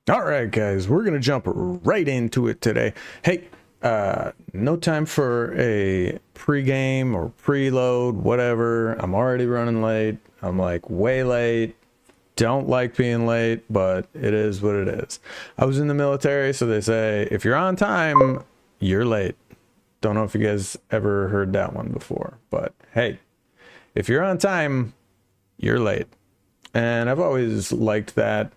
All right, guys, we're gonna jump right into it today. Hey, no time for a pre-game or preload, whatever. I'm already running late. I'm like way late. Don't like being late, but it is what it is. I was in the military, so they say if you're on time, you're late. Don't know if you guys ever heard that one before, but hey, if you're on time, you're late. And I've always liked that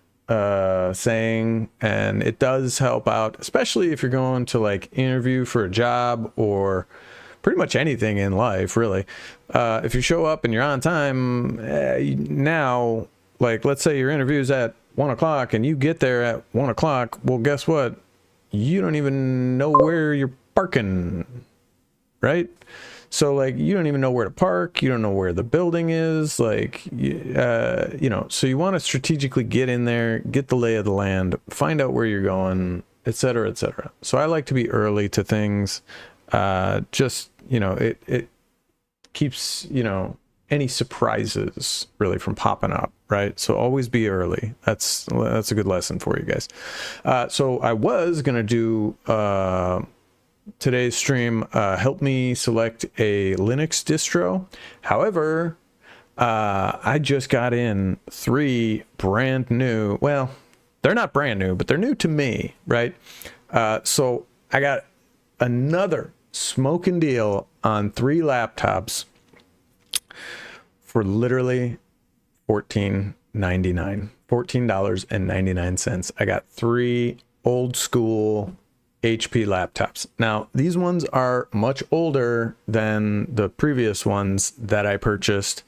saying, and it does help out, especially if you're going to like interview for a job or pretty much anything in life, really. If you show up and you're on time, now, like, let's say your interview's at 1 o'clock and you get there at 1 o'clock. Well, guess what? You don't even know where you're parking, right? So like you don't even know where to park, you don't know where the building is, like so you want to strategically get in there, get the lay of the land, find out where you're going, etc., etc. So I like to be early to things. Just it keeps any surprises really from popping up, right? So always be early. That's a good lesson for you guys. So I was gonna do today's stream help me select a Linux distro. However, I just got in 3 brand new, well, they're not brand new, but they're new to me, right? So I got another smoking deal on 3 laptops for literally $14.99. I got 3 old school HP laptops. Now, these ones are much older than the previous ones that I purchased.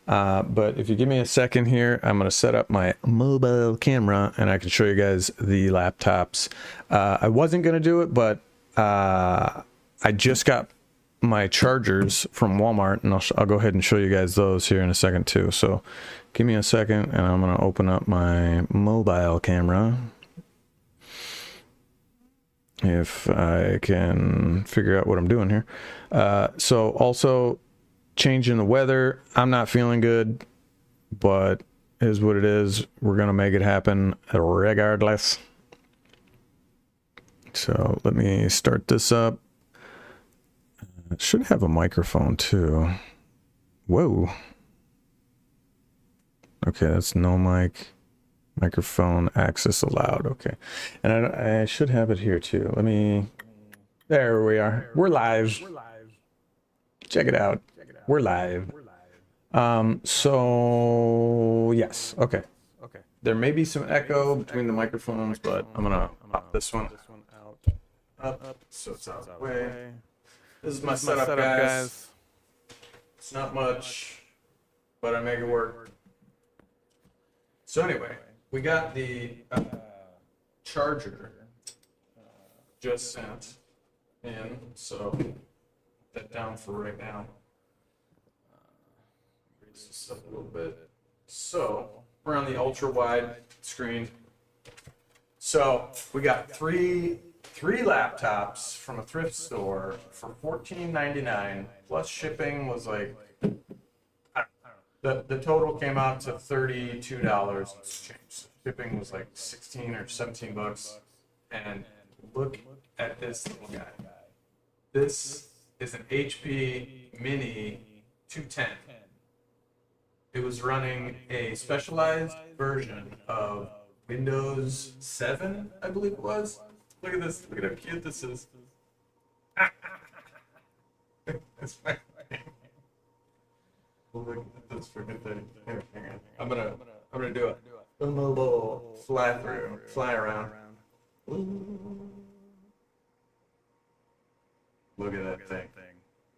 But if you give me a second here, I'm going to set up my mobile camera and I can show you guys the laptops. I wasn't going to do it, but I just got my chargers from Walmart, and I'll go ahead and show you guys those here in a second too. So give me a second and I'm going to open up my mobile camera. If I can figure out what I'm doing here. So also changing the weather. I'm not feeling good, but it is what it is. We're going to make it happen regardless. So let me start this up. It should have a microphone too. Whoa. Okay, that's no mic. Microphone access allowed. Okay. And I should have it here too. Let me, there we are. We're live. Check it out. We're live. So yes. Okay. There may be some echo between the microphones, but I'm gonna pop this one out, up, so it's out of the way. This is my setup, guys. It's not much, but I make it work. So anyway, we got the charger just sent in, so put that down for right now. Raise this up a little bit. So we're on the ultra wide screen. So we got three laptops from a thrift store for $14.99 plus shipping was like, the total came out to $32 and change. Shipping was like 16 or 17 bucks. And look at this little guy. This is an HP Mini 210. It was running a specialized version of Windows 7, I believe it was. Look at this. Look at how cute this is. It's my look at this freaking thing. Here, hang on. I'm gonna do it. A mobile fly around. Look at that thing.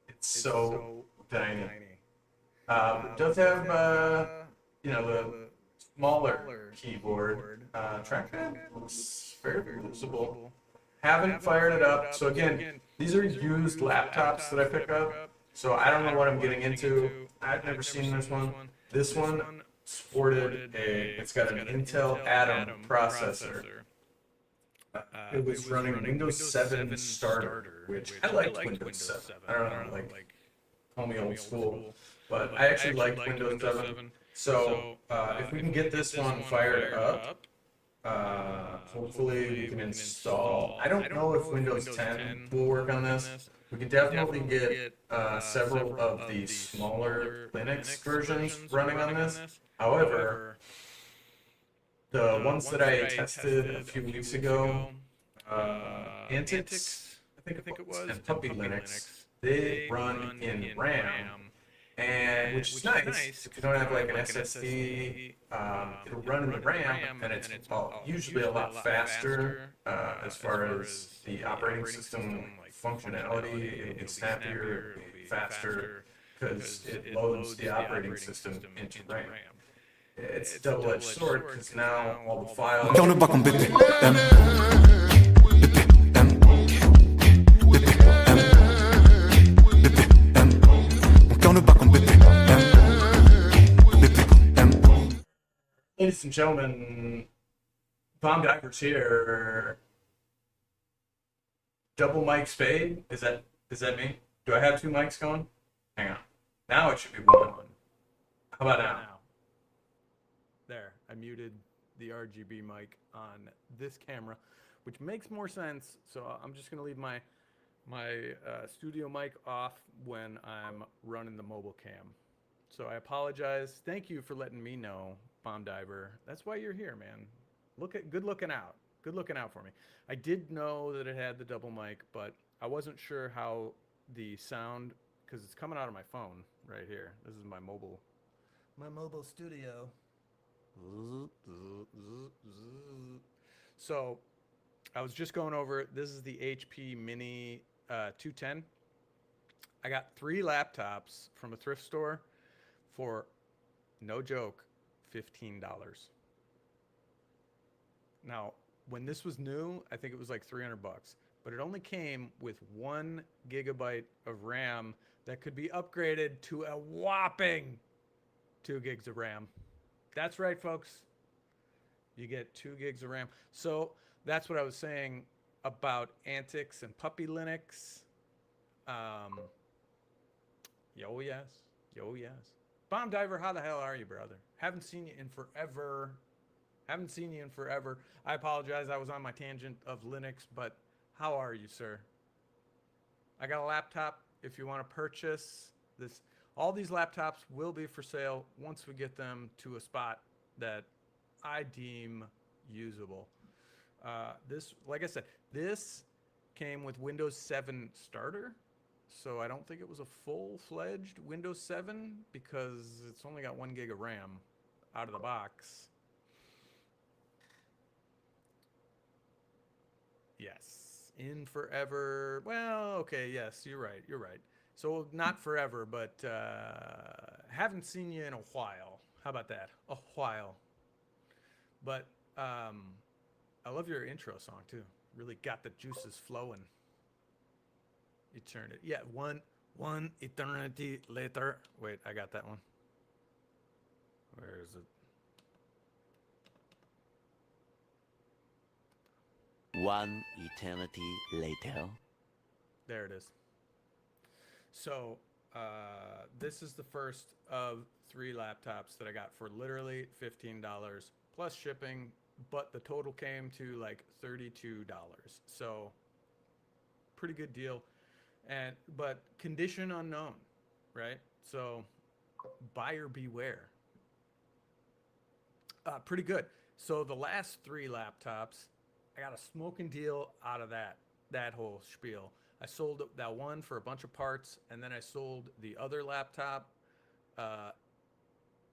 It's so tiny. It does have the smaller keyboard. Trackpad looks fairly usable. Haven't fired it up. So again, these are used laptops that I pick up. So I don't know what I'm getting into. I've never seen this one. This one sported it's got an Intel Atom processor. It was running Windows 7 Starter, which I liked Windows 7. I don't know, like, call me old school, but I actually liked Windows 7. So if we can get this one fired up, Hopefully we can install. I don't know if Windows 10 will work on this. We can definitely get several of the smaller Linux versions running on this. However, the ones that I tested a few weeks ago, Antics, I think it was, and Puppy Linux, they run in RAM, and which is nice if you don't have like an SSD. It'll run in the RAM, and it's usually a lot faster as far as the operating system functionality. It'll be snappier, it'll be faster because it loads the operating system into RAM. It's a double-edged sword because now all the files. Ladies and gentlemen, Bomb Divers here. Double mic Spade. Is that me? Do I have two mics going? Hang on. Now it should be one. How about now? There, I muted the RGB mic on this camera, which makes more sense. So I'm just gonna leave my studio mic off when I'm running the mobile cam. So I apologize. Thank you for letting me know, Bomb Diver. That's why you're here, man. Good looking out. Good looking out for me. I did know that it had the double mic, but I wasn't sure how the sound, because it's coming out of my phone right here. This is my mobile studio. So I was just going over it. This is the HP Mini 210. I got 3 laptops from a thrift store for, no joke, $15. Now, when this was new, I think it was like $300, but it only came with 1 gigabyte of RAM that could be upgraded to a whopping 2 gigs of RAM. That's right, folks. You get 2 gigs of RAM. So that's what I was saying about Antics and Puppy Linux. Yo, yes. Yo, yes. Bomb Diver, how the hell are you, brother? Haven't seen you in forever. I apologize. I was on my tangent of Linux, but how are you, sir? I got a laptop. If you want to purchase this, all these laptops will be for sale once we get them to a spot that I deem usable. This, like I said, this came with Windows 7 starter. So I don't think it was a full-fledged Windows 7 because it's only got 1 gig of RAM out of the box. Yes, in forever. Well, okay, yes, you're right. So not forever, but haven't seen you in a while. How about that? A while. But I love your intro song too. Really got the juices flowing. Eternity. Yeah, one eternity later. Wait, I got that one. Where is it? One eternity later. There it is. So this is the first of 3 laptops that I got for literally $15 plus shipping, but the total came to like $32. So pretty good deal. But condition unknown, right? So buyer beware. Pretty good. So the last 3 laptops, I got a smoking deal out of that whole spiel. I sold that one for a bunch of parts, and then I sold the other laptop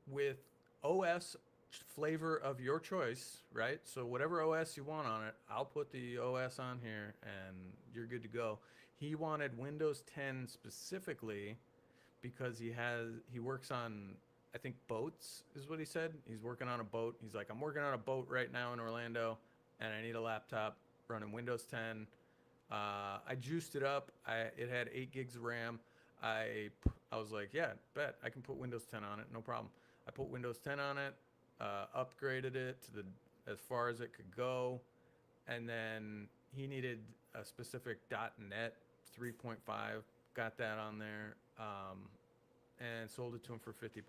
with OS flavor of your choice, right? So whatever OS you want on it, I'll put the OS on here, and you're good to go. He wanted Windows 10 specifically because he works on, I think, boats is what he said. He's working on a boat. He's like, I'm working on a boat right now in Orlando, and I need a laptop running Windows 10. I juiced it up. It had 8 gigs of RAM. I was like, yeah, bet I can put Windows 10 on it, no problem. I put Windows 10 on it, upgraded it to as far as it could go, and then he needed a specific .NET 3.5. Got that on there, and sold it to him for $50.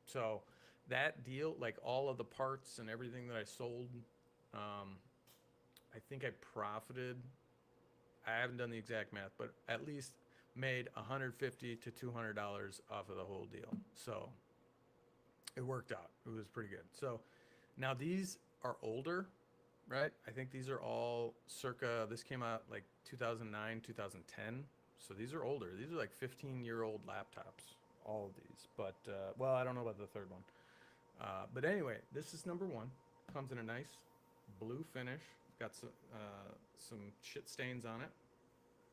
So that deal, like all of the parts and everything that I sold, I think I profited. I haven't done the exact math, but at least made $150 to $200 off of the whole deal. So it worked out. It was pretty good. So now these are older, right? I think these are all circa, this came out like 2009, 2010. So these are older. These are like 15-year-old laptops, all of these. But, well, I don't know about the third one. But anyway, this is number one. Comes in a nice blue finish. Got some shit stains on it.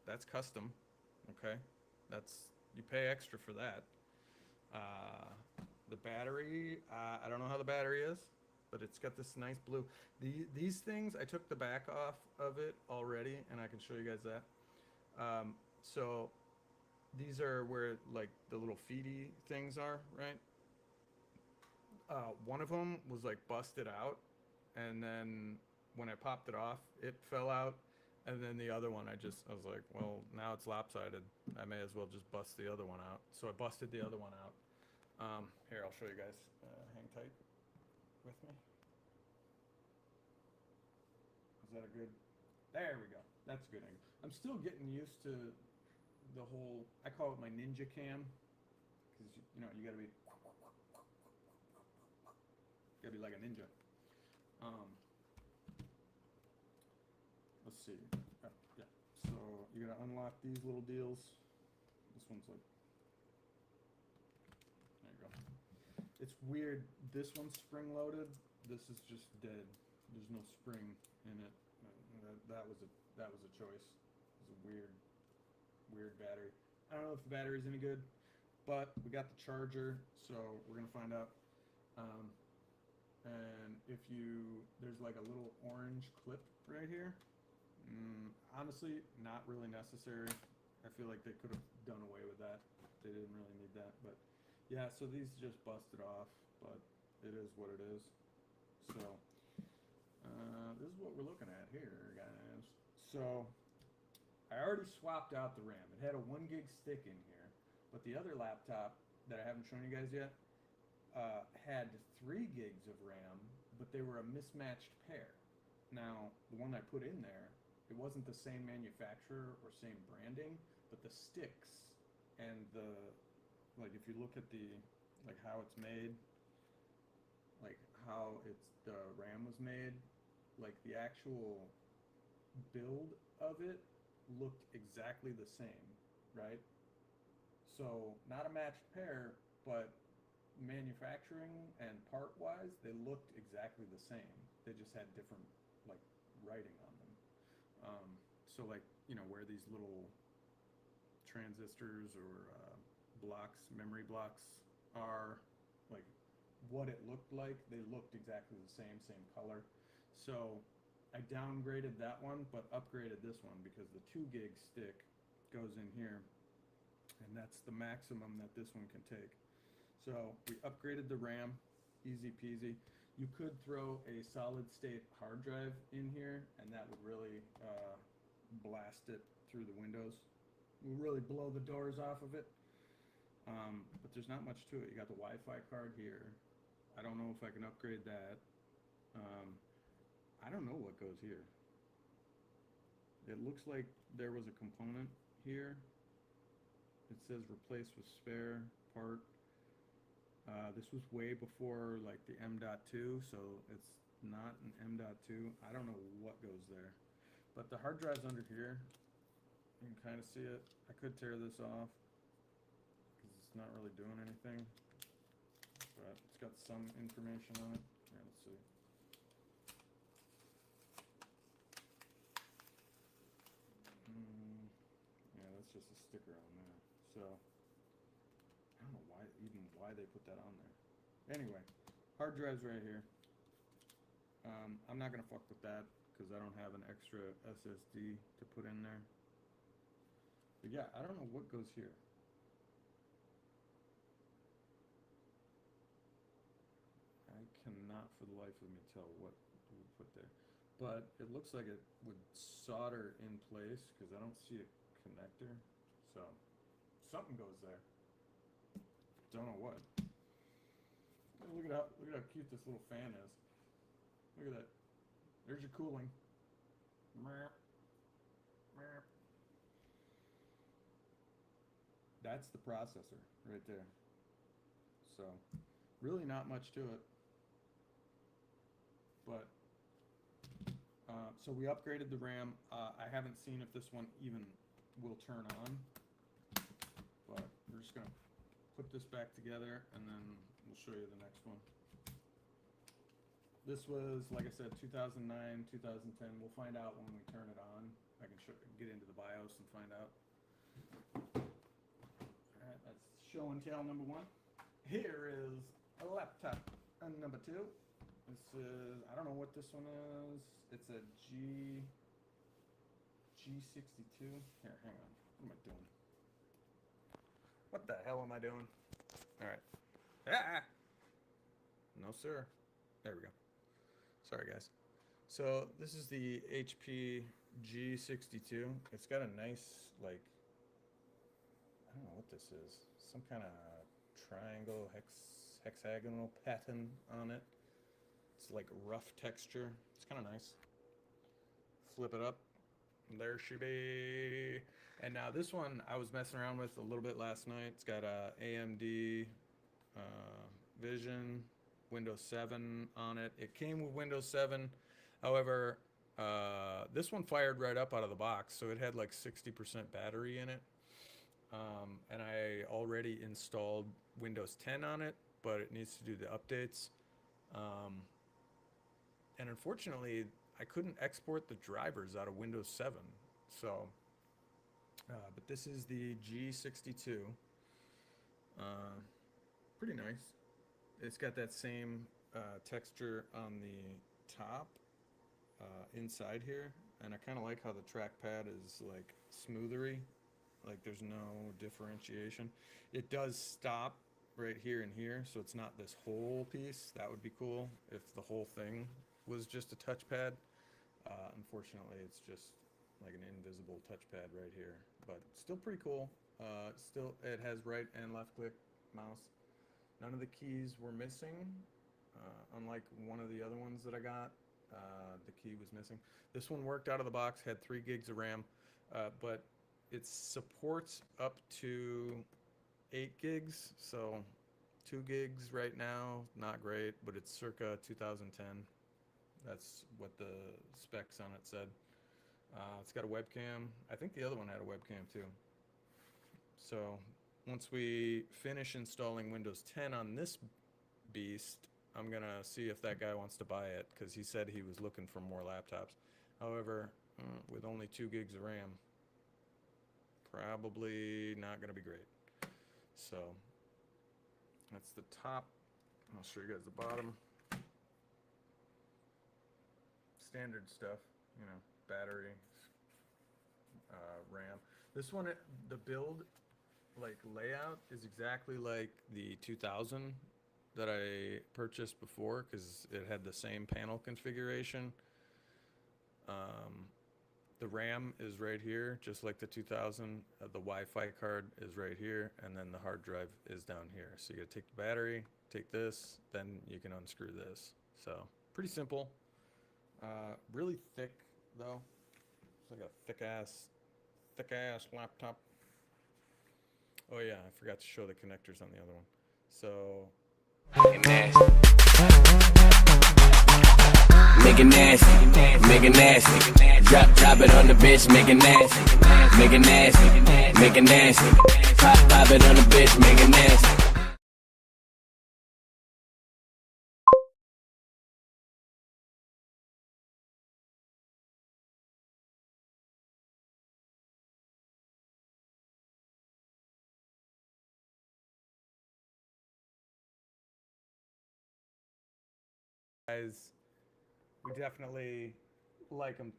That's custom. Okay. That's, you pay extra for that. Uh, the battery, I don't know how the battery is, but it's got this nice blue. These things, I took the back off of it already, and I can show you guys that. So these are where like the little feedy things are, right? One of them was like busted out, and then when I popped it off, it fell out. And then the other one, I was like, well, now it's lopsided. I may as well just bust the other one out. So I busted the other one out. Here, I'll show you guys. Hang tight with me. Is that a good? There we go. That's a good angle. I'm still getting used to the whole. I call it my ninja cam, because you know you gotta be like a ninja. Let's see. Yeah. So you gotta unlock these little deals. This one's like. There you go. It's weird. This one's spring loaded. This is just dead. There's no spring in it. That was a choice. It was a weird battery. I don't know if the battery's any good, but we got the charger, so we're gonna find out. And if there's like a little orange clip right here. Honestly, not really necessary. I feel like they could have done away with that. They didn't really need that, but yeah. So these just busted off, but it is what it is. So this is what we're looking at here, guys. So I already swapped out the RAM. It had a 1 gig stick in here, but the other laptop that I haven't shown you guys yet had 3 gigs of RAM, but they were a mismatched pair. Now, the one I put in there, it wasn't the same manufacturer or same branding, but the sticks and like if you look at like how it's made, like how the RAM was made, like the actual build of it looked exactly the same, right? So not a matched pair, but manufacturing and part wise, they looked exactly the same. They just had different like writing on them. So like, you know, where these little transistors or blocks, memory blocks are, like what it looked like, they looked exactly the same color. So I downgraded that one, but upgraded this one because the 2 gig stick goes in here, and that's the maximum that this one can take. So we upgraded the RAM, easy peasy. You could throw a solid state hard drive in here, and that would really blast it through the windows. It would really blow the doors off of it. But there's not much to it. You got the Wi-Fi card here. I don't know if I can upgrade that. I don't know what goes here. It looks like there was a component here. It says replace with spare part. This was way before like the M.2, so it's not an M.2. I don't know what goes there. But the hard drive's under here. You can kind of see it. I could tear this off because it's not really doing anything. But it's got some information on it. Here, let's see. Yeah, that's just a sticker on there. So I don't know why they put that on there. Anyway, hard drive's right here. I'm not gonna fuck with that because I don't have an extra SSD to put in there. But yeah, I don't know what goes here. I cannot for the life of me tell what we put there. But it looks like it would solder in place because I don't see a connector. So something goes there. Don't know what. Look at how cute this little fan is. Look at that. There's your cooling. That's the processor right there. So, really not much to it. But, so we upgraded the RAM. I haven't seen if this one even will turn on. But we're just going to put this back together and then we'll show you the next one. This was, like I said, 2009, 2010. We'll find out when we turn it on. I can get into the BIOS and find out. Alright, that's show and tell number one. Here is a laptop number two. This is, I don't know what this one is. It's a G62. Here, hang on. What am I doing? What the hell am I doing? Alright. Ah! No, sir. There we go. Sorry, guys. So, this is the HP G62. It's got a nice, like, I don't know what this is. Some kind of triangle, hexagonal pattern on it. It's like rough texture. It's kind of nice. Flip it up. There she be. And now this one I was messing around with a little bit last night. It's got a AMD Vision, Windows 7 on it. It came with Windows 7. However, this one fired right up out of the box, so it had like 60% battery in it. And I already installed Windows 10 on it, but it needs to do the updates. And unfortunately, I couldn't export the drivers out of Windows 7. So, but this is the G62. Pretty nice. It's got that same texture on the top inside here. And I kind of like how the trackpad is like smoothery. Like there's no differentiation. It does stop right here and here, so it's not this whole piece. That would be cool if the whole thing was just a touchpad. Unfortunately, it's just like an invisible touchpad right here, but still pretty cool. Still, it has right and left click mouse. None of the keys were missing, unlike one of the other ones that I got. The key was missing. This one worked out of the box, had 3 gigs of RAM, but it supports up to 8 gigs, so 2 gigs right now, not great, but it's circa 2010. That's what the specs on it said. It's got a webcam. I think the other one had a webcam too. So once we finish installing Windows 10 on this beast, I'm gonna see if that guy wants to buy it, because he said he was looking for more laptops. However, with only 2 gigs of RAM, probably not gonna be great. So that's the top. I'll show you guys the bottom. Standard stuff, you know, battery, RAM. This one, the build, like layout, is exactly like the 2000 that I purchased before, because it had the same panel configuration. The RAM is right here, just like the 2000. The Wi-Fi card is right here, and then the hard drive is down here. So you gotta take the battery, take this, then you can unscrew this. So pretty simple. Really thick though. It's like a thick ass laptop. Oh yeah, I forgot to show the connectors on the other one. So make it nasty, make it nasty. Drop it on the bitch, make it nasty, make it nasty, make it nasty. Pop it on the bitch, make it nasty. guys, we definitely like them.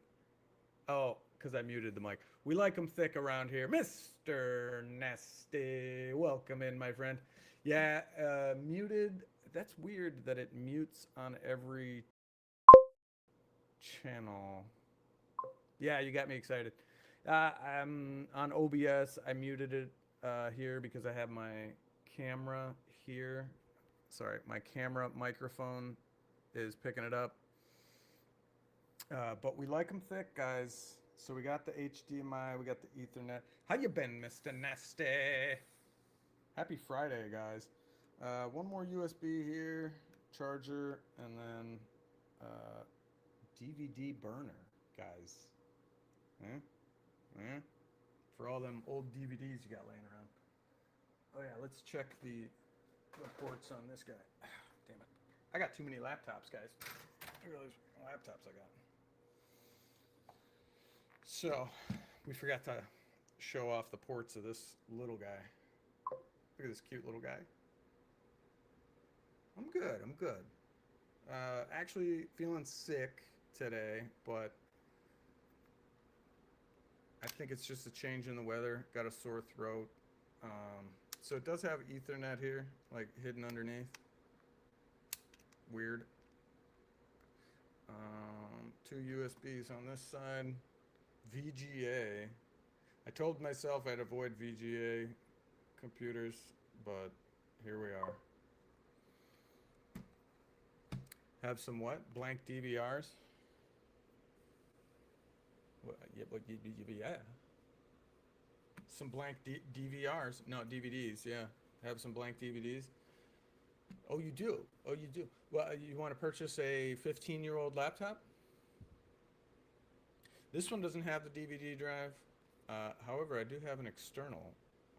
Oh, because I muted the mic. We like them thick around here. Mr. Nasty, welcome in, my friend. Yeah, muted. That's weird that it mutes on every channel. Yeah, you got me excited. I'm on OBS. I muted it here because I have my camera here. Sorry, my camera microphone is picking it up. But we like them thick, guys. So we got the HDMI, we got the Ethernet. How you been, Mr. Nasty? Happy Friday, guys. One more USB here, charger, and then DVD burner, guys. Eh? Eh? For all them old DVDs you got laying around. Oh yeah, let's check the ports on this guy. Damn it. I got too many laptops, guys. I realize how many laptops I got. So, we forgot to show off the ports of this little guy. Look at this cute little guy. I'm good, I'm good. Actually feeling sick today, but I think it's just a change in the weather. Got a sore throat. So it does have Ethernet here, like hidden underneath. Weird. Two USBs on this side. VGA. I told myself I'd avoid VGA computers, but here we are. Have some what? Blank DVRs? Yeah. Some blank DVRs. No, DVDs, yeah. Have some blank DVDs. Oh, you do? Oh, you do? Well, you want to purchase a 15-year-old laptop? This one doesn't have the DVD drive. However, I do have an external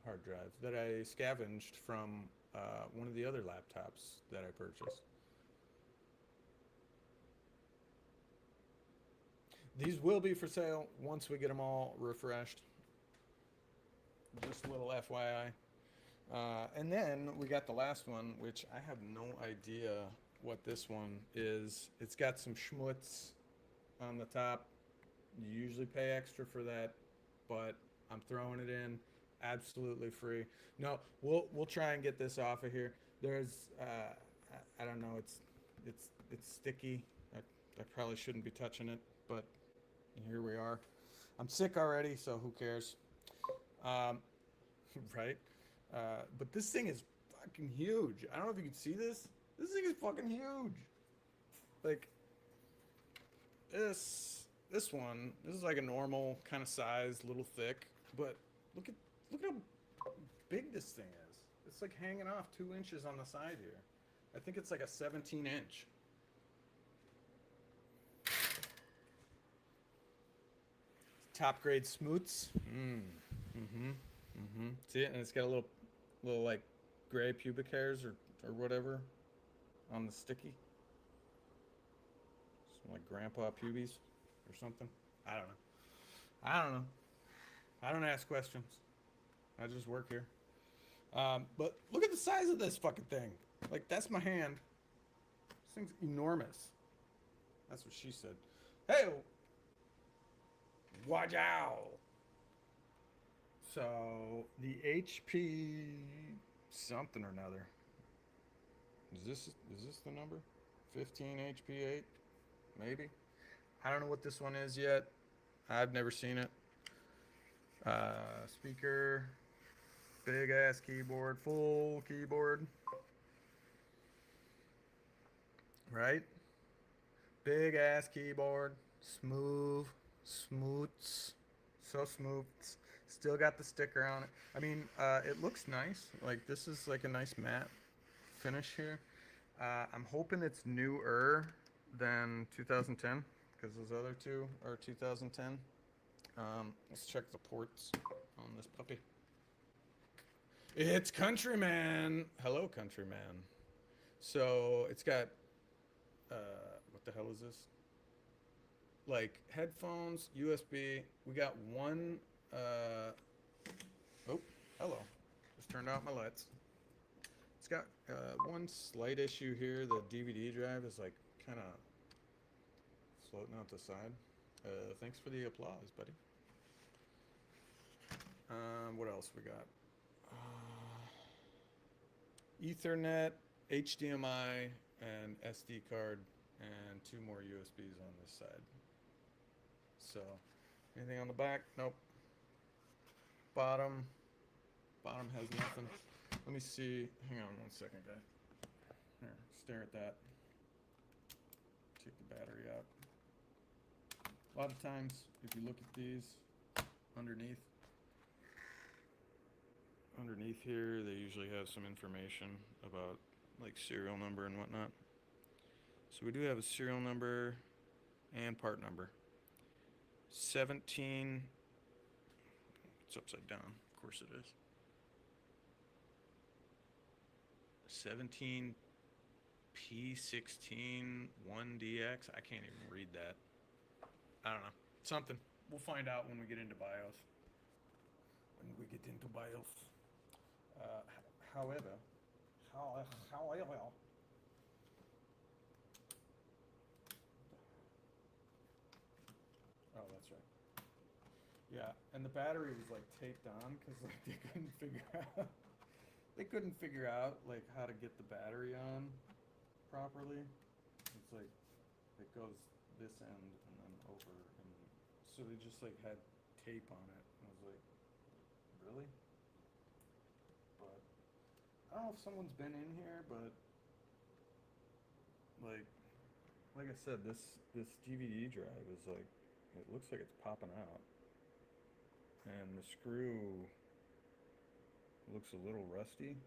hard drive that I scavenged from one of the other laptops that I purchased. These will be for sale once we get them all refreshed. Just a little FYI. And then we got the last one, which I have no idea what this one is. It's got some schmutz on the top. You usually pay extra for that, but I'm throwing it in absolutely free. No, we'll try and get this off of here. There's I don't know, it's sticky. I probably shouldn't be touching it, but here we are. I'm sick already, so who cares? Right? But this thing is fucking huge. I don't know if you can see this. This thing is fucking huge. Like this one. This is like a normal kind of size, little thick. But look at how big this thing is. It's like hanging off 2 inches on the side here. I think it's like a 17-inch. Top grade smoots. See it? And it's got a little like gray pubic hairs or whatever on the sticky. Some like grandpa pubes or something. I don't know. I don't ask questions. I just work here. But look at the size of this fucking thing. Like, that's my hand. This thing's enormous. That's what she said. Hey! Watch out! So, the HP something or another. Is this the number? 15 HP8? Maybe? I don't know what this one is yet. I've never seen it. Speaker. Big ass keyboard. Full keyboard. Right? Big ass keyboard. Smooth. Smooths. So smooth. Still got the sticker on it. I mean, it looks nice. Like, this is like a nice matte finish here. I'm hoping it's newer than 2010, because those other two are 2010. Let's check the ports on this puppy. It's Countryman. Hello, Countryman. So it's got what the hell is this? Like headphones, USB. We got one. Oh, hello. Just turned out my lights. It's got one slight issue here. The DVD drive is like kind of floating out the side. Thanks for the applause, buddy. What else we got? Ethernet, HDMI, and SD card, and 2 more USBs on this side. So, anything on the back? Nope. Bottom has nothing. Let me see. Hang on one second, guys. stare at that. Take the battery out. A lot of times, if you look at these underneath here, they usually have some information about like serial number and whatnot. So we do have a serial number and part number. 17, it's upside down, of course it is. 17 P16 1DX. I can't even read that. I don't know. Something. We'll find out when we get into BIOS. However, oh, that's right. Yeah, and the battery was like taped on because like they couldn't figure out like how to get the battery on properly. It's like it goes this end and then over, and so they just like had tape on it. I was like, really? But I don't know if someone's been in here, but like I said, this DVD drive is like, it looks like it's popping out, and the screw looks a little rusty,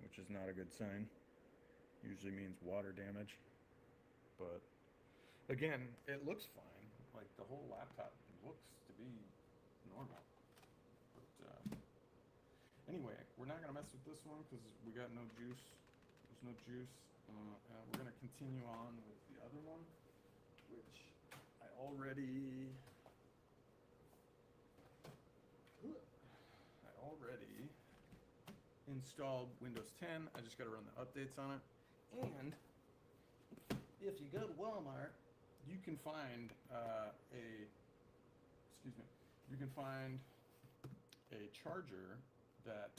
which is not a good sign. Usually means water damage. But again, it looks fine. Like the whole laptop looks to be normal. But anyway, we're not gonna mess with this one because we got no juice. There's no juice. And we're gonna continue on with the other one, which I already installed Windows 10. I just got to run the updates on it. And if you go to Walmart, you can find you can find a charger that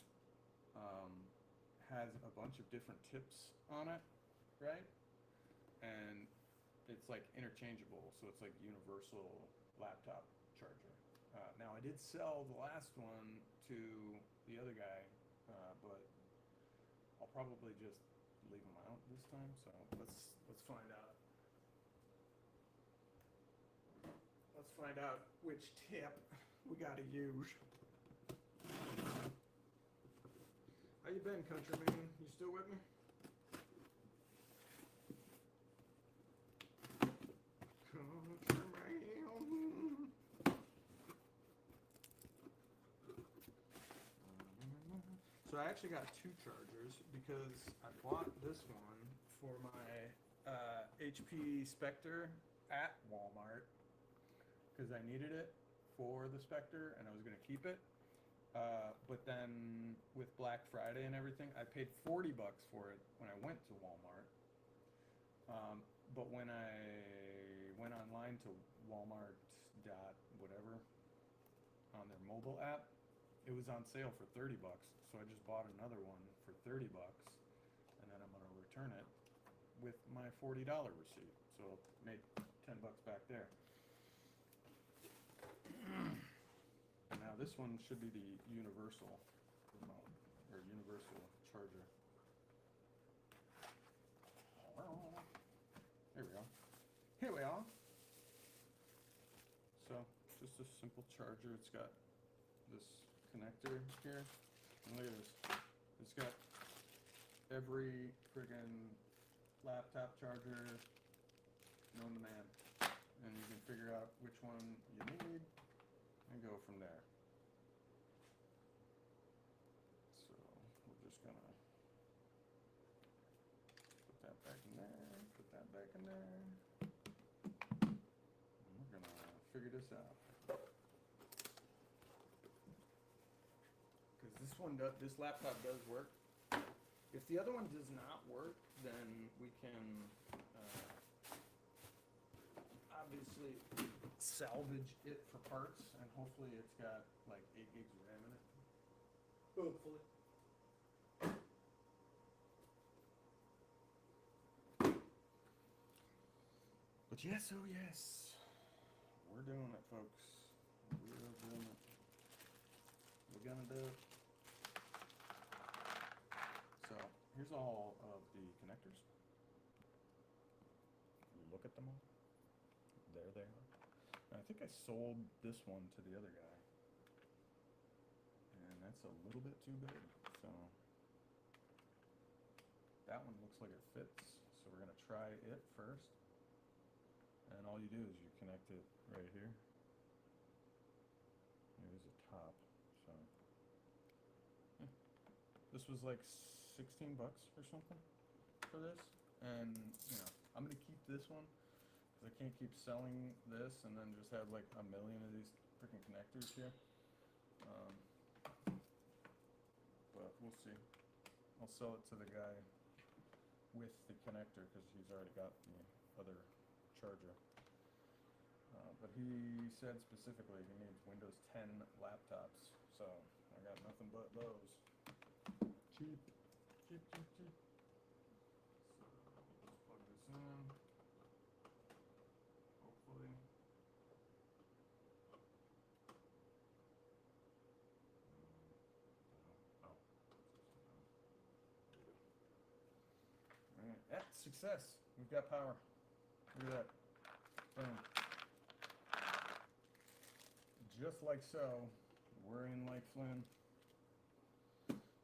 has a bunch of different tips on it, right? And it's like interchangeable, so it's like universal laptop charger. Now I did sell the last one to the other guy, but I'll probably just leave them out this time. So let's find out. Let's find out which tip we got to use. How you been, countryman? You still with me? Countryman. So I actually got two chargers because I bought this one for my HP Spectre at Walmart because I needed it for the Spectre and I was going to keep it. But then with Black Friday and everything, I paid $40 for it when I went to Walmart. But when I went online to Walmart whatever on their mobile app, it was on sale for $30. So I just bought another one for $30, and then I'm gonna return it with my $40 receipt. So made $10 back there. And now this one should be the universal remote or universal charger. There we go. Here we are. So just a simple charger. It's got this connector here. And look at this. It's got every friggin' laptop charger known to man. And you can figure out which one you need and go from there. So we're just gonna put that back in there, put that back in there. And we're gonna figure this out. Because this laptop does work. If the other one does not work, then we can obviously salvage it for parts, and hopefully it's got like 8 gigs of RAM in it. Hopefully. But yes, oh yes, we're doing it, folks. We're doing it. We're gonna do it. So here's all of the connectors. look at them all. There they are. And I think I sold this one to the other guy. And that's a little bit too big, so that one looks like it fits. So we're gonna try it first. And all you do is you connect it right here. Here's a top, so. Yeah. This was like 16 bucks or something for this. And, you know, I'm gonna keep this one because I can't keep selling this and then just have like a million of these freaking connectors here. But we'll see. I'll sell it to the guy with the connector because he's already got the other charger. But he said specifically he needs Windows 10 laptops, so I got nothing but those. Cheap, cheap, cheap, cheap. So let's plug this in. Hopefully. Oh. Alright, yeah, success. We've got power. Look at that. Boom. Just like so, we're in Lake Flynn.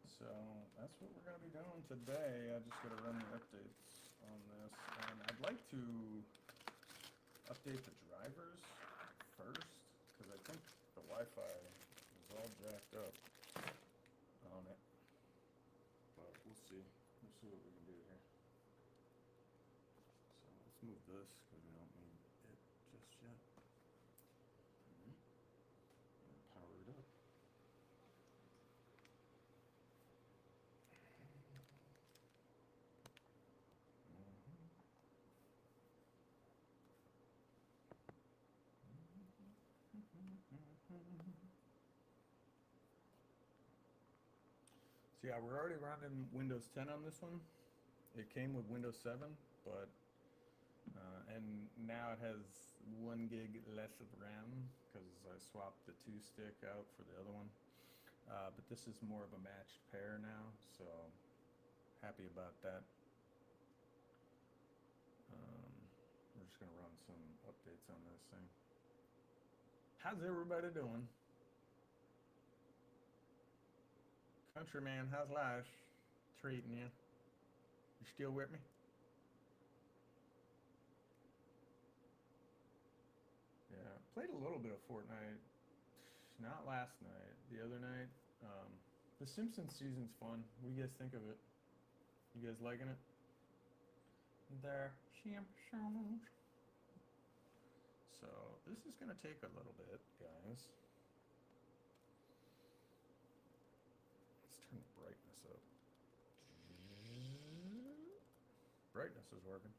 So that's what we're going to be doing today. I just got to run the updates on this. And I'd like to update the drivers first, because I think the Wi-Fi is all jacked up on it. But we'll see. We'll see what we can do here. So let's move this, because we don't need it just yet. Power it up. So yeah, we're already running Windows 10 on this one. It came with Windows 7, but and now it has 1 gig less of RAM because I swapped the 2-stick out for the other one. But this is more of a matched pair now, so happy about that. We're just gonna run some updates on this thing. How's everybody doing? Countryman, how's life treating you? You still with me? Yeah, played a little bit of Fortnite. Not last night, the other night. The Simpsons season's fun. What do you guys think of it? You guys liking it? The Simpsons. So this is gonna take a little bit, guys. Let's turn the brightness up. Brightness is working.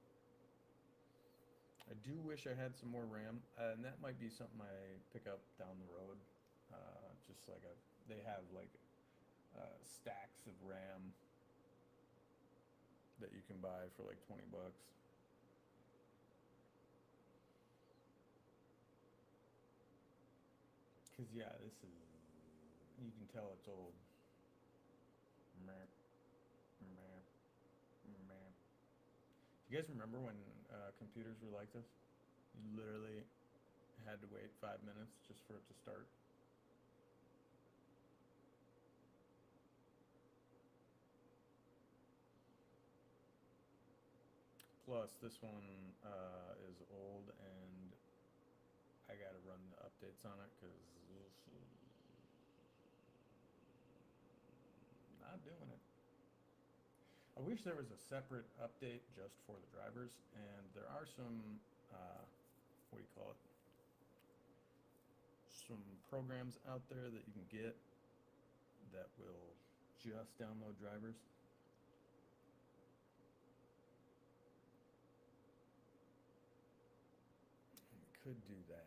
I do wish I had some more RAM, and that might be something I pick up down the road. Just like they have like stacks of RAM that you can buy for like 20 bucks. Cause yeah, this is, you can tell it's old. Meh. Meh. Meh. Do you guys remember when computers were like this? You literally had to wait 5 minutes just for it to start. Plus, this one is old, and I gotta run the updates on it because not doing it. I wish there was a separate update just for the drivers, and there are some, what do you call it? Some programs out there that you can get that will just download drivers. We could do that.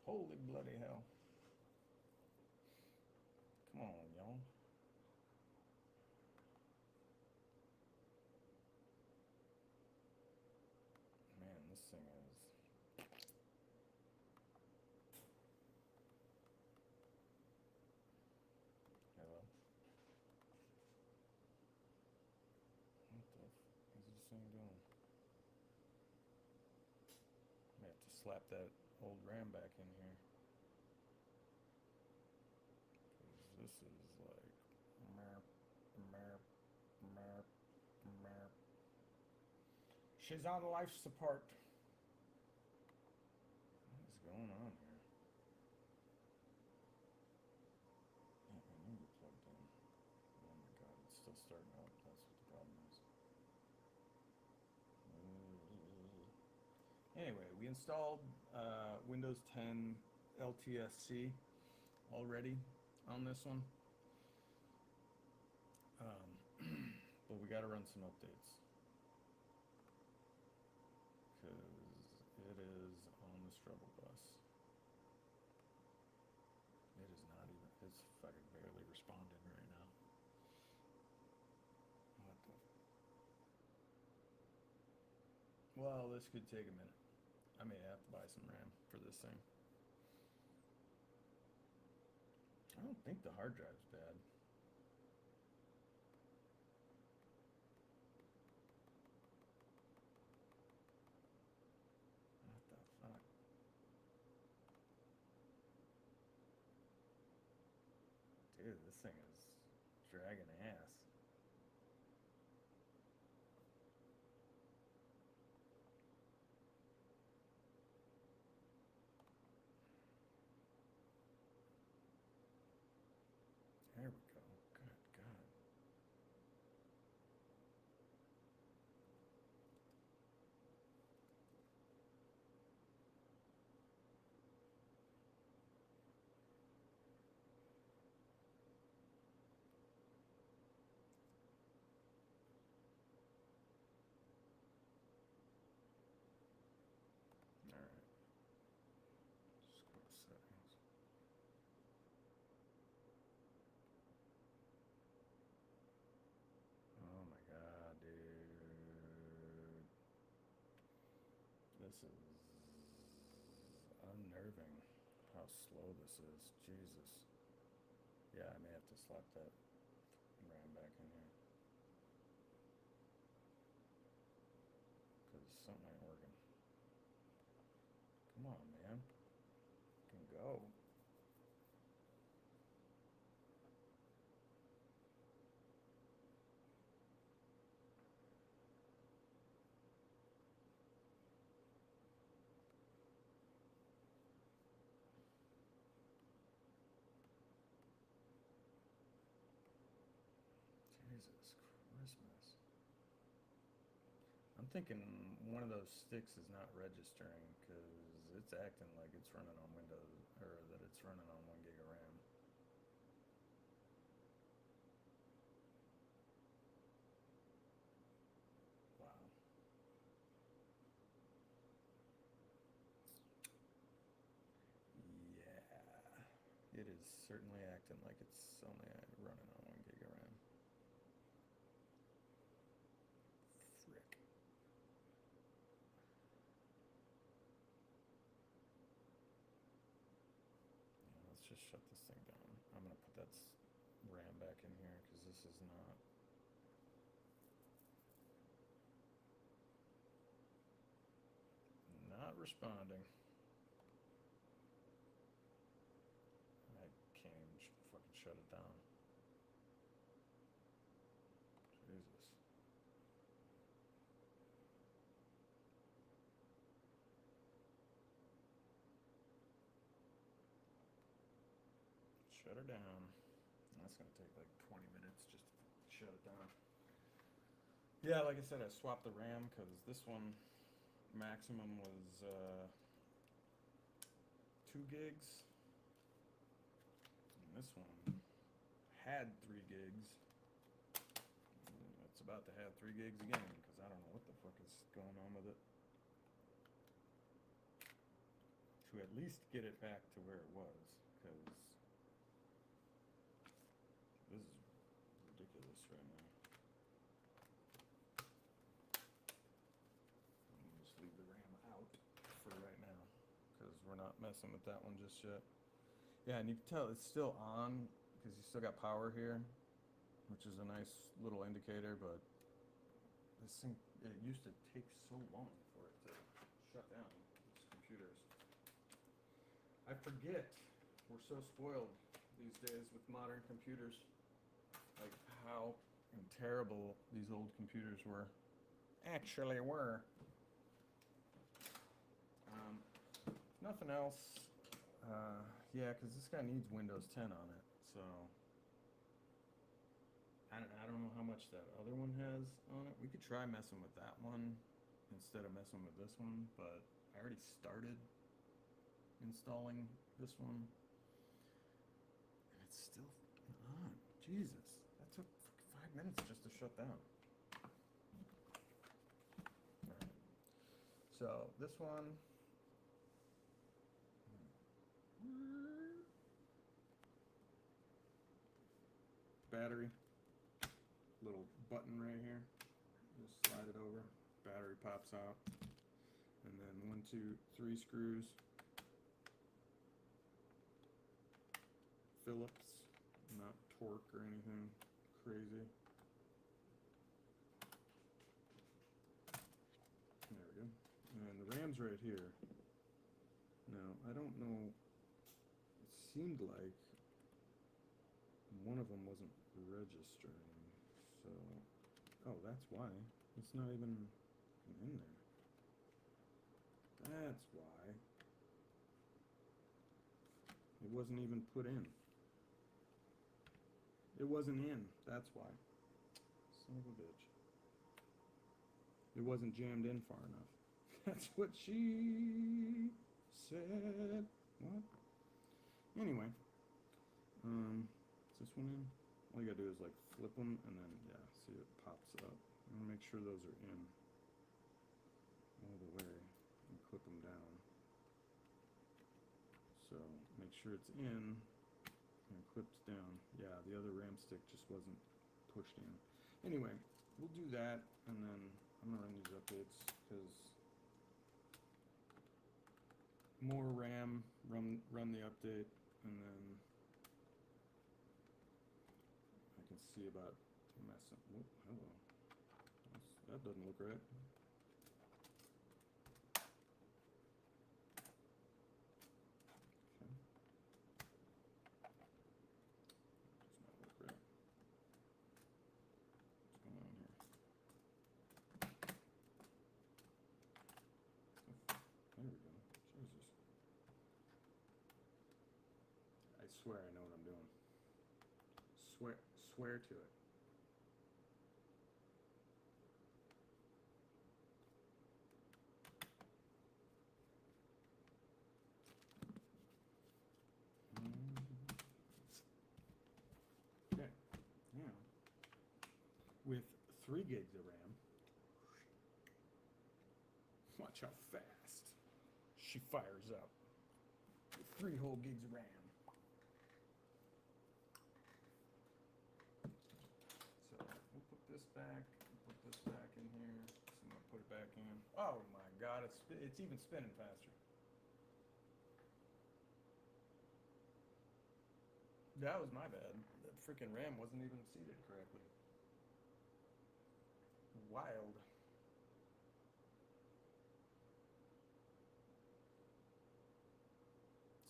Holy bloody hell. Come on, y'all. slap that old RAM back in here. 'Cause this is like merp, merp, merp, merp. She's on life support. What is going on here? Yeah, I knew you plugged in. Oh my god, it's still starting up. That's what the problem is. Anyway, we installed Windows 10 LTSC already on this one. But we got to run some updates. Because it is on the struggle bus. It is not even, it's fucking barely responding right now. What the? Well, this could take a minute. I may have to buy some RAM for this thing. I don't think the hard drive's bad. What the fuck? Dude, this thing is dragging ass. There we go. Good God. All right. Just go to settings. Oh my god, dude. This is unnerving how slow this is. Jesus. Yeah, I may have to slap that RAM back in here. Because something ain't working. Come on, man. Can go. Jesus Christmas. I'm thinking one of those sticks is not registering because it's acting like it's running on Windows, or that it's running on 1 gig of RAM. Wow. Yeah. It is certainly acting like it's only running on 1 gig of RAM. Frick. Yeah, let's just shut this thing down. I'm gonna put that RAM back in here because this is not responding. I can't even fucking shut it down. Jesus. Shut her down. That's gonna take like 20 minutes just to shut it down. Yeah, like I said, I swapped the RAM because this one maximum was 2 gigs. And this one had 3 gigs. It's about to have 3 gigs again because I don't know what the fuck is going on with it. To at least get it back to where it was, because this is ridiculous right now. I'm gonna just leave the RAM out for right now because we're not messing with that one just yet. Yeah, and you can tell it's still on because you still got power here, which is a nice little indicator, but this thing, it used to take so long for it to shut down, this computer. computers. I forget, we're so spoiled these days with modern computers, like how terrible these old computers actually were. If nothing else, yeah, because this guy needs Windows 10 on it, so I don't know how much that other one has on it. We could try messing with that one instead of messing with this one, but I already started installing this one, and it's still on. Jesus, that took 5 minutes just to shut down. All right. So this one, battery, little button right here. Just slide it over, battery pops out, and then 1, 2, 3 screws. Phillips, not torque or anything crazy. There we go. And the RAM's right here. Now, I don't know, it seemed like one of them wasn't registering, so, oh, that's why. It's not even in there. That's why. It wasn't even put in. It wasn't in, that's why. Son of a bitch. It wasn't jammed in far enough. That's what she said. What? Anyway. Is this one in? All you gotta do is like flip them and then, yeah, see it pops up. I'm gonna make sure those are in all the way and clip them down. So make sure it's in and clips down. Yeah, the other RAM stick just wasn't pushed in. Anyway, we'll do that, and then I'm gonna run these updates because more RAM, run the update, and then I can see about messing. Oh, hello. That doesn't look right. Okay. Does not look right. What's going on here? Oh, there we go. Jesus. I swear I know what I'm doing. Swear to it. Okay, now with 3 gigs of RAM, watch how fast she fires up with 3 whole gigs of RAM. So we'll put this back, put this back in here. So I'm gonna put it back in. Oh my God, it's even spinning faster. That was my bad. That freaking RAM wasn't even seated correctly. Wild.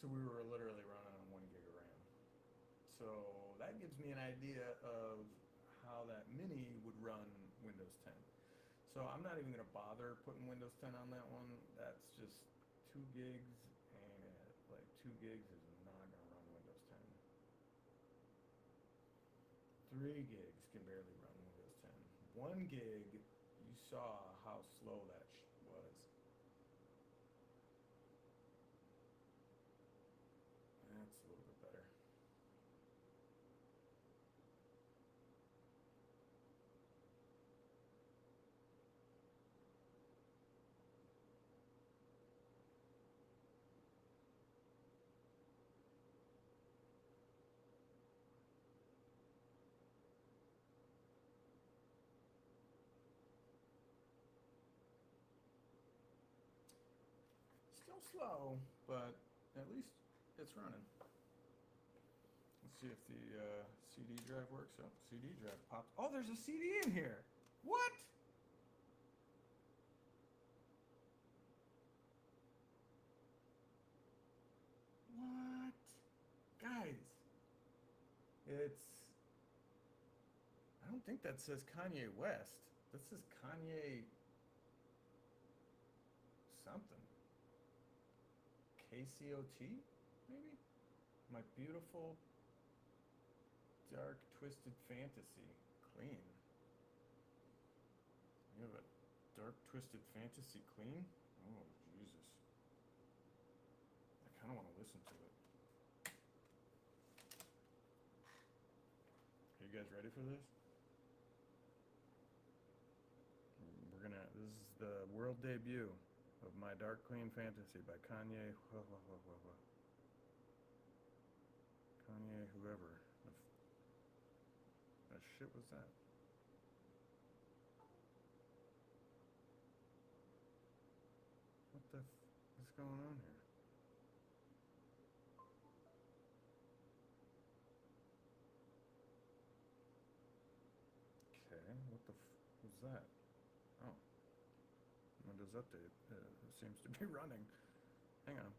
So we were literally running on 1 gig of RAM. So that gives me an idea of how that mini would run Windows 10. So I'm not even gonna bother putting Windows 10 on that one. That's just 2 gigs, and like 2 gigs is not gonna run Windows 10. 3 gigs can barely run Windows 10. 1 gig, you saw how slow that was. That's a little bit better. Still slow, but at least it's running. Let's see if the CD drive works. Oh, CD drive popped. Oh, there's a CD in here. What? It's, I don't think that says Kanye West. That says Kanye something. KCOT, maybe? My beautiful, dark, twisted fantasy. Clean. You have a dark, twisted fantasy clean? Oh, Jesus. I kind of want to listen to it. Are you guys ready for this? This is the world debut of My Dark Clean Fantasy by Kanye. Kanye, whoever. What shit was that? What the is going on here? Okay, what the was that? Oh, Windows Update seems to be running. Hang on.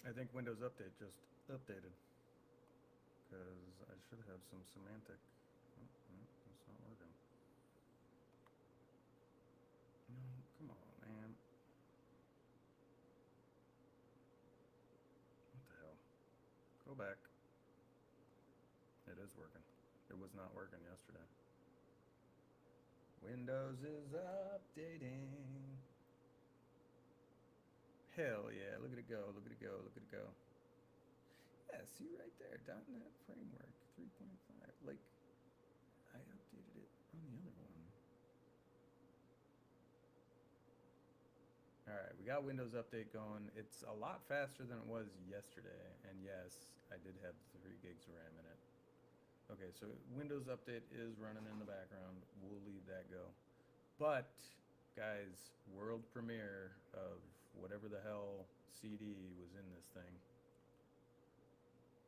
I think Windows Update just updated. Because I should have some semantic. Oh, no, that's not working. No, come on, man. What the hell? Go back. It is working. It was not working yesterday. Windows is updating. Hell yeah, look at it go, look at it go, look at it go. Yeah, see right there, .NET Framework 3.5. Like, I updated it on the other one. Alright, we got Windows Update going. It's a lot faster than it was yesterday. And yes, I did have 3 gigs of RAM in it. Okay, so Windows Update is running in the background. We'll leave that go. But, guys, world premiere of whatever the hell CD was in this thing.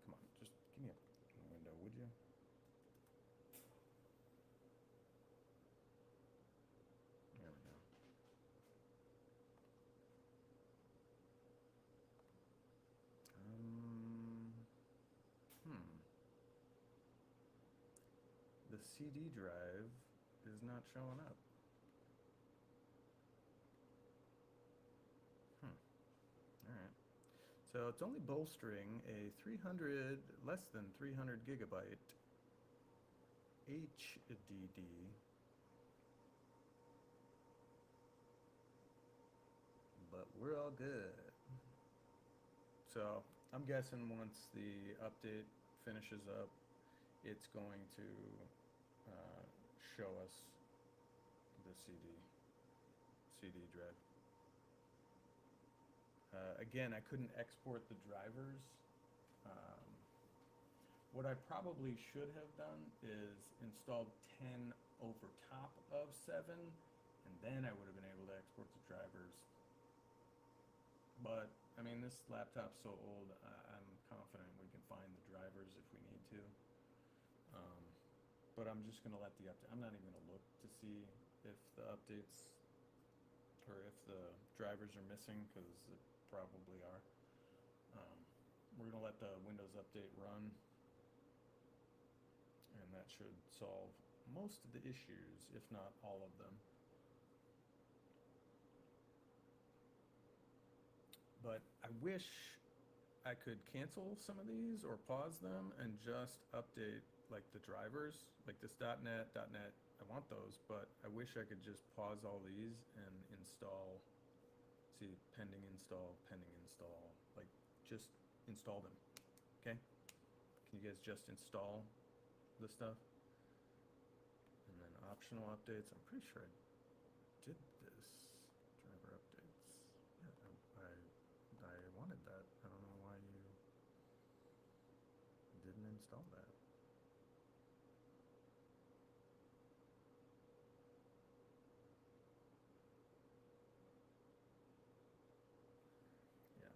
Come on, just give me a window, would you? There we go. The CD drive is not showing up. Alright. So it's only bolstering a less than 300 gigabyte HDD. But we're all good. So I'm guessing once the update finishes up, it's going to show us the CD drive. Again, I couldn't export the drivers. What I probably should have done is installed 10 over top of 7, and then I would have been able to export the drivers. But, I mean, this laptop's so old, I'm confident we can find the drivers if we need to. But I'm just going to let the update, I'm not even going to look to see if the updates, or if the drivers are missing, because it probably are. We're going to let the Windows Update run, and that should solve most of the issues, if not all of them. But I wish I could cancel some of these or pause them and just update like the drivers, like this .NET, I want those, but I wish I could just pause all these and install, see, pending install, like just install them, okay? Can you guys just install the stuff? And then optional updates, I'm pretty sure I did this, driver updates. Yeah, I wanted that. I don't know why you didn't install that. Yeah,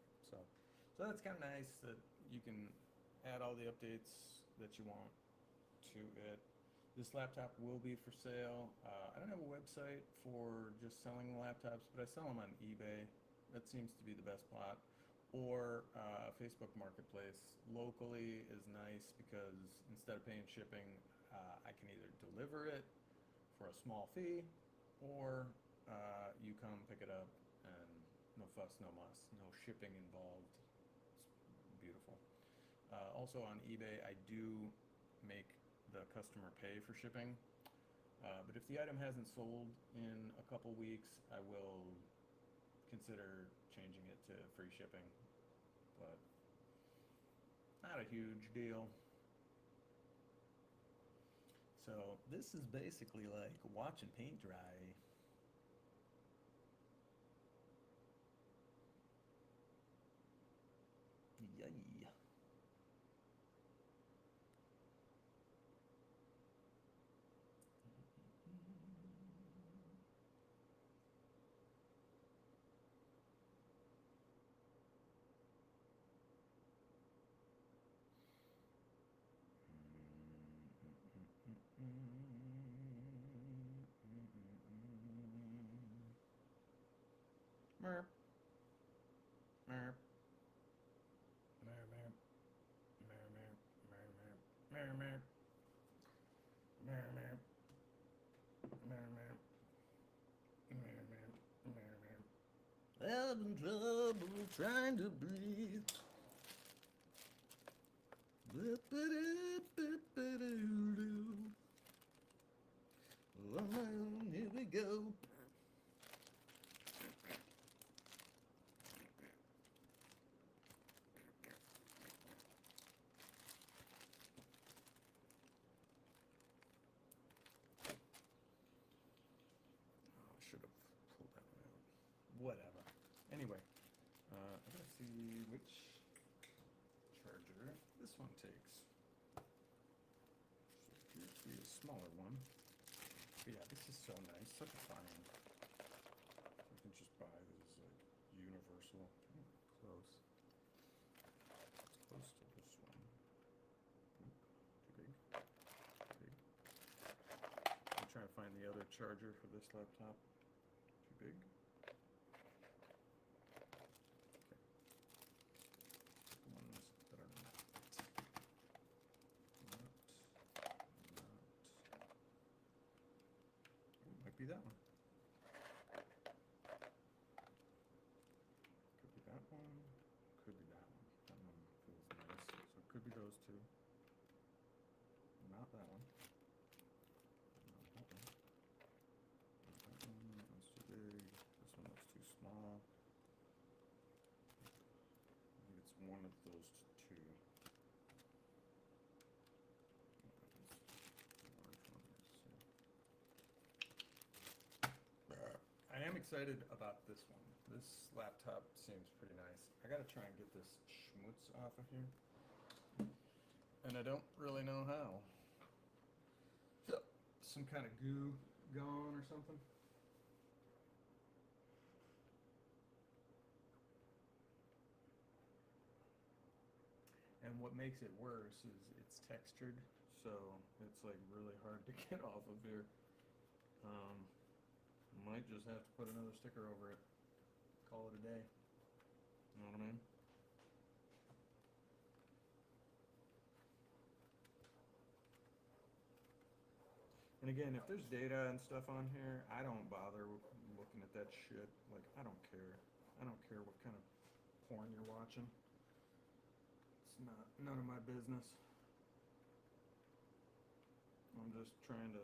so that's kind of nice that you can add all the updates that you want to it. This laptop will be for sale. I don't have a website for just selling laptops, but I sell them on eBay. That seems to be the best spot. or Facebook Marketplace. Locally is nice because instead of paying shipping, I can either deliver it for a small fee, or you come pick it up and no fuss, no muss, no shipping involved. It's beautiful. Also on eBay, I do make the customer pay for shipping. But if the item hasn't sold in a couple weeks, I will consider changing it to free shipping. But not a huge deal. So this is basically like watching paint dry. Yay. Merp. Merp. Merp, merp. Merp, merp. Merp, merp. Merp, merp. Merp, merp. Merp, merp. Merp, merp. Having trouble trying to breathe. Here we go. I should have pulled that one out. Whatever. Anyway, I gotta see which charger this one takes. So it appears to be a smaller one. But yeah, this is so nice, such a find. You can just buy this like universal. Close. It's close to this one. Oop, too big. Too big. I'm trying to find the other charger for this laptop. Too big. Okay. The ones that are not. Ooh, might be that one. Could be that one. Could be that one. That one feels nice. So it could be those two. Not that one. Not that one. Not that one. That one's too big. This one looks too small. I think it's one of those two. I am excited about this one. This laptop seems pretty nice. I gotta try and get this schmutz off of here. And I don't really know how. Some kind of goo gone or something. And what makes it worse is it's textured, so it's like really hard to get off of here. Might just have to put another sticker over it. Call it a day. You know what I mean? And again, if there's data and stuff on here, I don't bother looking at that shit. Like, I don't care. I don't care what kind of porn you're watching. It's none of my business. I'm just trying to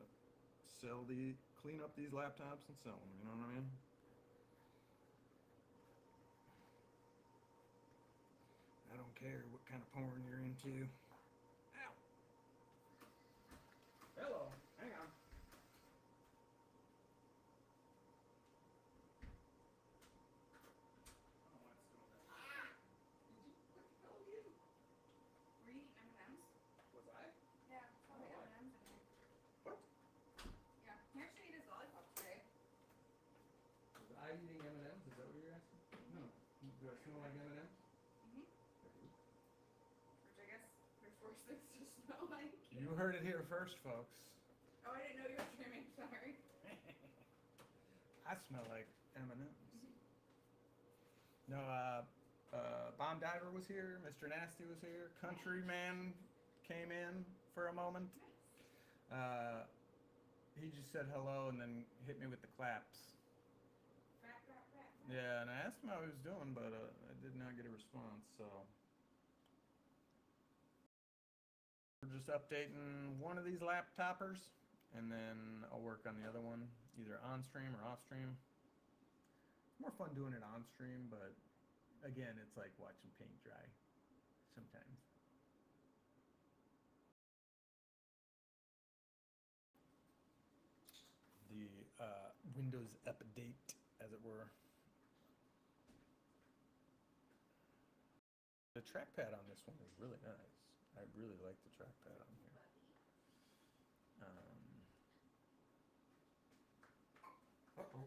clean up these laptops and sell them, you know what I mean? I don't care what kind of porn you're into. Ow! Hello, hang on. Oh, that's still there. Ah! Did you, what the hell are you? Were you eating M&M's? Was I? Yeah, probably Oh, M&M's in there. What? Yeah, he actually ate his lollipop today. Was I eating M&M's? Is that what you're asking? No. Do I smell like M&M's? Mm-hmm. Which I guess there's worse things to smell like. You heard it here first, folks. Oh, I didn't know you were streaming, sorry. I smell like M&M's. No, Bomb Diver was here. Mr. Nasty was here. Countryman came in for a moment. He just said hello and then hit me with the claps. Rap, rap, rap. Yeah, and I asked him how he was doing, but I did not get a response. So we're just updating one of these laptoppers, and then I'll work on the other one, either on stream or off stream. It's more fun doing it on stream, but again, it's like watching paint dry sometimes. The Windows update, as it were. The trackpad on this one is really nice. I really like the trackpad on here. Uh-oh.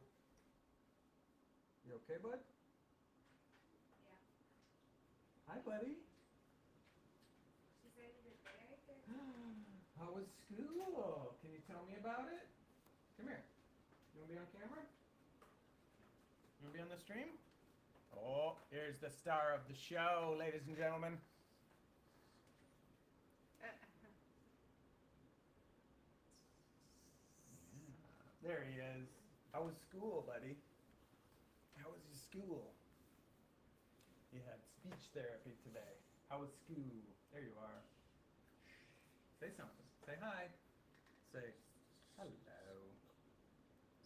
You okay, bud? Yeah. Hi, buddy. She said you did very good. How was school? Can you tell me about it? Come here. You want to be on camera? You want to be on the stream? Oh, here's the star of the show, ladies and gentlemen. There he is. How was school, buddy? How was your school? You had speech therapy today. How was school? There you are. Say something. Say hi. Say hello.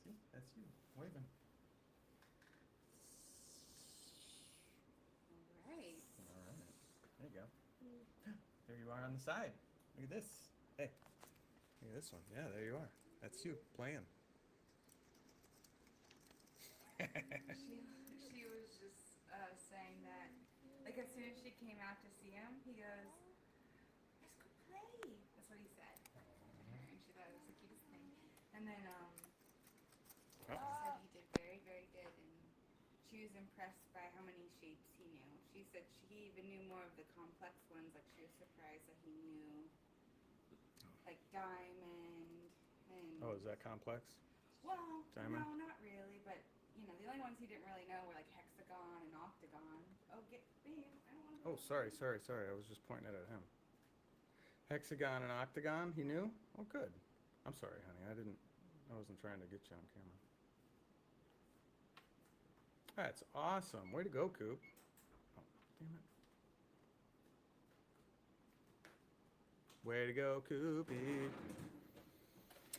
See, that's you waving. All right. All right. There you go. There you are on the side. Look at this. Hey, look at this one. Yeah, there you are. That's you playing. She was just saying that, like, as soon as she came out to see him, he goes, "Let's go play." That's what he said. And she thought it was the cutest thing. And then she said he did very, very good, and she was impressed by how many shapes he knew. She said he even knew more of the complex ones. Like, she was surprised that he knew, like, diamond and. Oh, is that complex? Well, Diamond? no, not really, but you know, the only ones he didn't really know were like hexagon and octagon. Oh, babe, I don't want to. Oh, sorry. I was just pointing it at him. Hexagon and octagon, he knew? Oh, good. I'm sorry, honey. I wasn't trying to get you on camera. That's awesome. Way to go, Coop. Oh, damn it. Way to go, Coopy.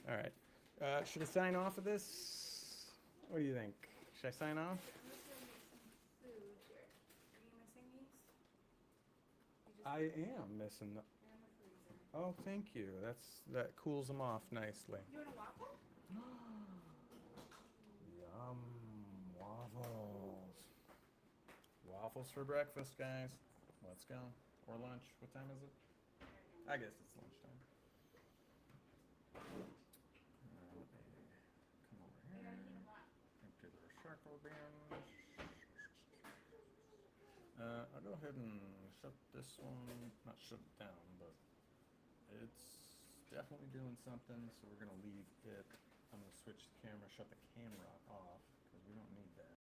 All right. Should I sign off of this? What do you think? Should I sign off? I'm just gonna make some food here. Are you missing these? You just I am missing the. they're in the freezer. Oh, thank you. That cools them off nicely. You want a waffle? Yum, waffles. Waffles for breakfast, guys. Let's go. Or lunch. What time is it? I guess it's lunchtime. Come over I gotta here. heat 'em up. Empty the recycle bin. I'll go ahead and shut this one, not shut it down, but it's definitely doing something, so we're gonna leave it. I'm gonna switch the camera, shut the camera off, because we don't need that.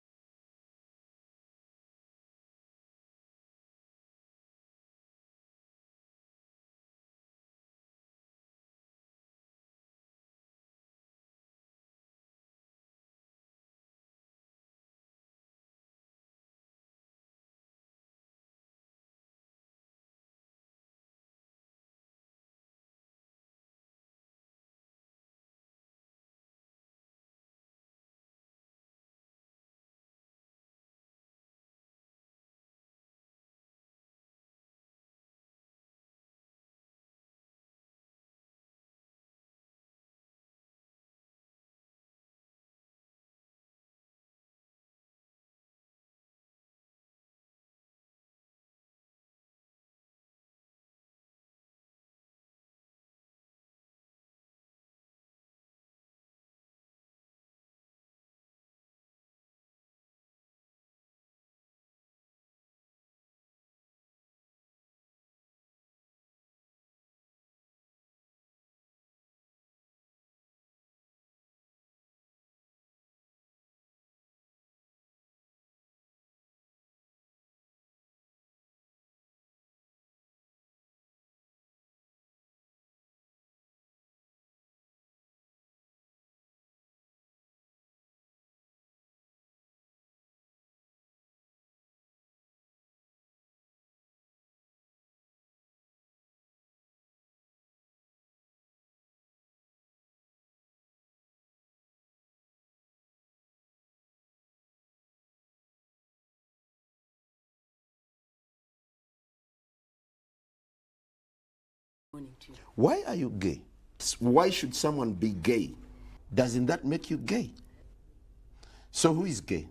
wanting to. Why are you gay? Why should someone be gay? Doesn't that make you gay? So who is gay?